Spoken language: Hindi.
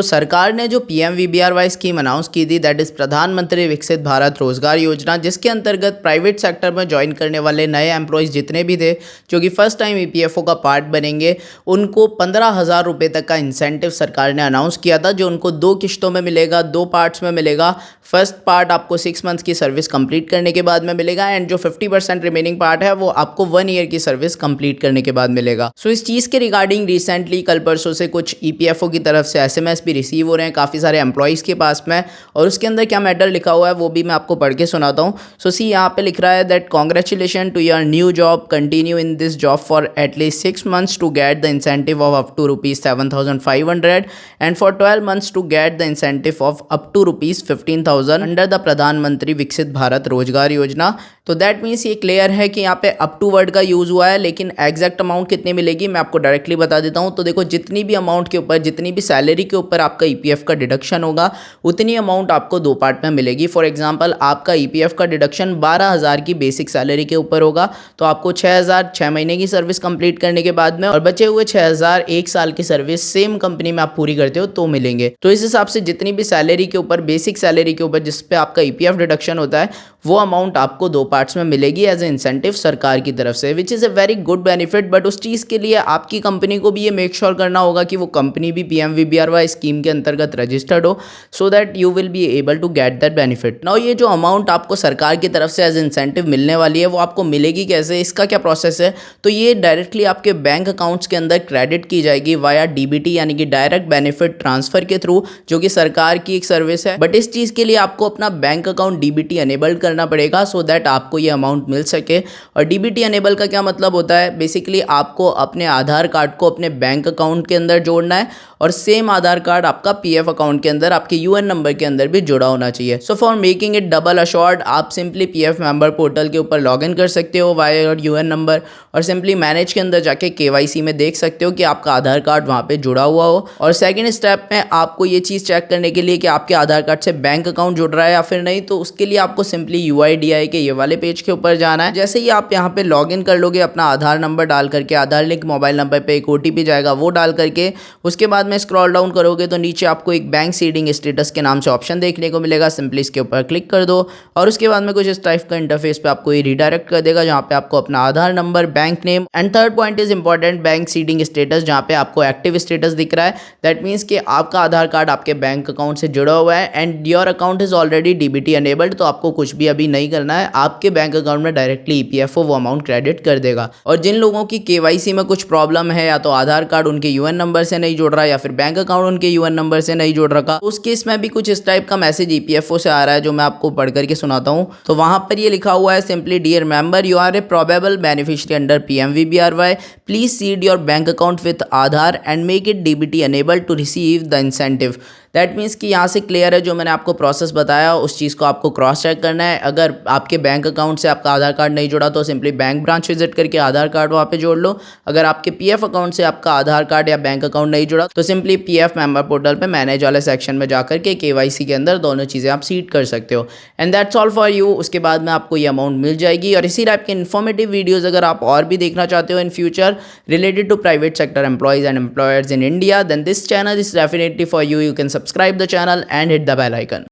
सरकार ने जो पीएमवीबीआरवाई स्कीम अनाउंस की थी, दैट इज़ प्रधानमंत्री विकसित भारत रोजगार योजना, जिसके अंतर्गत प्राइवेट सेक्टर में ज्वाइन करने वाले नए एम्प्लॉयज़ जितने भी थे जो कि फर्स्ट टाइम ईपीएफओ का पार्ट बनेंगे, उनको 15,000 रुपये तक का इंसेंटिव सरकार ने अनाउंस किया था, जो उनको 2 किश्तों में मिलेगा, 2 पार्ट्स में मिलेगा। फर्स्ट पार्ट आपको 6 मंथ्स की सर्विस कंप्लीट करने के बाद में मिलेगा, एंड जो 50% रिमेनिंग पार्ट है वो आपको 1 ईयर की सर्विस कंप्लीट करने के बाद मिलेगा। इस चीज़ के रिगार्डिंग रिसेंटली कल परसों से कुछ ईपीएफओ की तरफ से एसएमएस भी रिसीव हो रहे हैं काफ़ी सारे एम्प्लॉयज़ के पास में, और उसके अंदर क्या मैटर लिखा हुआ है वो भी मैं आपको पढ़ के सुनाता हूँ। सी यहाँ पे लिख रहा है that congratulation to your new job, continue in this job for at least 6 months to get the incentive of up to ₹7,500 and for 12 months to get the incentive of up to ₹15,000 under the Pradhanmantri Viksit Bharat रोजगार योजना। तो दैट मीन्स ये क्लियर है कि यहाँ पे अप टू वर्ड का यूज़ हुआ है, लेकिन एग्जैक्ट अमाउंट कितनी मिलेगी मैं आपको डायरेक्टली बता देता हूँ। तो देखो, जितनी भी अमाउंट के ऊपर, जितनी भी सैलरी के ऊपर आपका ईपीएफ का डिडक्शन होगा, उतनी अमाउंट आपको 2 पार्ट में मिलेगी। फॉर एग्जांपल, आपका ईपीएफ का डिडक्शन 12,000 की बेसिक सैलरी के ऊपर होगा, तो आपको 6,000 6 महीने की सर्विस कंप्लीट करने के बाद में, और बचे हुए 6,000 1 साल की सर्विस सेम कंपनी में आप पूरी करते हो तो मिलेंगे। तो इस हिसाब से जितनी भी सैलरी के ऊपर, बेसिक सैलरी के ऊपर जिस पे आपका ईपीएफ डिडक्शन होता है, वो अमाउंट आपको 2 पार्ट्स में मिलेगी एज ए इंसेंटिव सरकार की तरफ से, which is a very good benefit. But उस चीज़ के लिए आपकी कंपनी को भी ये मेक श्योर करना होगा कि वो कंपनी भी पीएमवीबीआरवाई स्कीम के अंतर्गत रजिस्टर्ड हो, so that you will be able to get that benefit. Now ये जो अमाउंट आपको सरकार की तरफ से एज इंसेंटिव मिलने वाली है, वो आपको मिलेगी कैसे, इसका क्या प्रोसेस है? तो ये डायरेक्टली आपके बैंक अकाउंट्स के अंदर क्रेडिट की जाएगी वाया डीबीटी, यानी कि डायरेक्ट बेनिफिट ट्रांसफर के थ्रू, जो कि सरकार की एक सर्विस है। बट इस चीज़ के लिए आपको अपना बैंक अकाउंट डीबीटी अनेबल्ड करना पड़ेगा, सो दैट आपको ये अमाउंट मिल सके। और डीबीटी अनेबल का क्या मतलब होता है? बेसिकली आपको अपने आधार कार्ड को अपने बैंक अकाउंट के अंदर जोड़ना है, और सेम आधार कार्ड आपका पीएफ अकाउंट के अंदर आपके यूएन नंबर के अंदर भी जुड़ा होना चाहिए। So for making it double assured, आप सिंपली पीएफ मेंबर पोर्टल के ऊपर लॉग इन कर सकते हो वाया योर यूएन नंबर, और सिंपली मैनेज के अंदर जाके केवाईसी में देख सकते हो कि आपका आधार कार्ड वहाँ पे जुड़ा हुआ हो। और सेकेंड स्टेप में आपको ये चीज़ चेक करने के लिए कि आपके आधार कार्ड से बैंक अकाउंट जुड़ रहा है या फिर नहीं, तो उसके लिए आपको सिंपली यूआईडीआई के ये वाले पेज के ऊपर जाना है। जैसे ही आप यहाँ पे लॉग इन कर लोगे अपना आधार नंबर डाल करके, आधार लिंक मोबाइल नंबर पे एक ओटीपी जाएगा, वो डाल करके उसके बाद में स्क्रॉल डाउन करोगे तो नीचे आपको एक बैंक सीडिंग स्टेटस के नाम से ऑप्शन देखने को मिलेगा। सिंपली इसके ऊपर क्लिक कर दो, और उसके बाद में कुछ इस टाइप का इंटरफेस पे आपको ये रिडायरेक्ट कर देगा, जहाँ पे आपको अपना Aadhaar number, bank name, and third point is important, bank seeding status, जहाँ पे आपको एक्टिव स्टेटस दिख रहा है। दैट मीन्स कि आपका आधार कार्ड आपके बैंक अकाउंट से जुड़ा हुआ है, and your account is already DBT enabled. तो आपको कुछ भी अभी नहीं करना है, आपके बैंक अकाउंट में डायरेक्टली ईपीएफओ वो अमाउंट क्रेडिट कर देगा। और जिन लोगों की केवाईसी में कुछ प्रॉब्लम है, या तो आधार कार्ड उनके यूएन नंबर से नहीं जुड़ रहा है, या फिर बैंक अकाउंट उनके यूएन नंबर से नहीं जुड़ रखा, उस केस में भी कुछ इस टाइप का मैसेज ईपीएफओ से आ रहा है, जो मैं आपको पढ़ करके सुनाता हूँ। तो वहां पर ये लिखा हुआ है, simply dear member, you are a probable beneficiary under PMVBRY, please seed your bank account with Aadhaar and make it DBT enable to receive the incentive. That means कि यहाँ से क्लियर है, जो मैंने आपको प्रोसेस बताया उस चीज़ को आपको क्रॉस चेक करना है। अगर आपके बैंक अकाउंट से आपका आधार कार्ड नहीं जुड़ा तो सिंपली बैंक ब्रांच विजिट करके आधार कार्ड वहाँ पे जोड़ लो। अगर आपके पीएफ अकाउंट से आपका आधार कार्ड या बैंक अकाउंट नहीं जुड़ा तो सिंपली पीएफ मेंबर पोर्टल पे मैनेज वाले सेक्शन में जाकर के केवाईसी के अंदर दोनों चीज़ें आप सीड कर सकते हो, and that's all for you. उसके बाद में आपको ये अमाउंट मिल जाएगी। और इसी टाइप के इन्फॉर्मेटिव वीडियोज़ अगर आप और भी देखना चाहते हो in future related to private sector employees and employers in India, then this channel is definitely for you. You can subscribe the channel and hit the bell icon.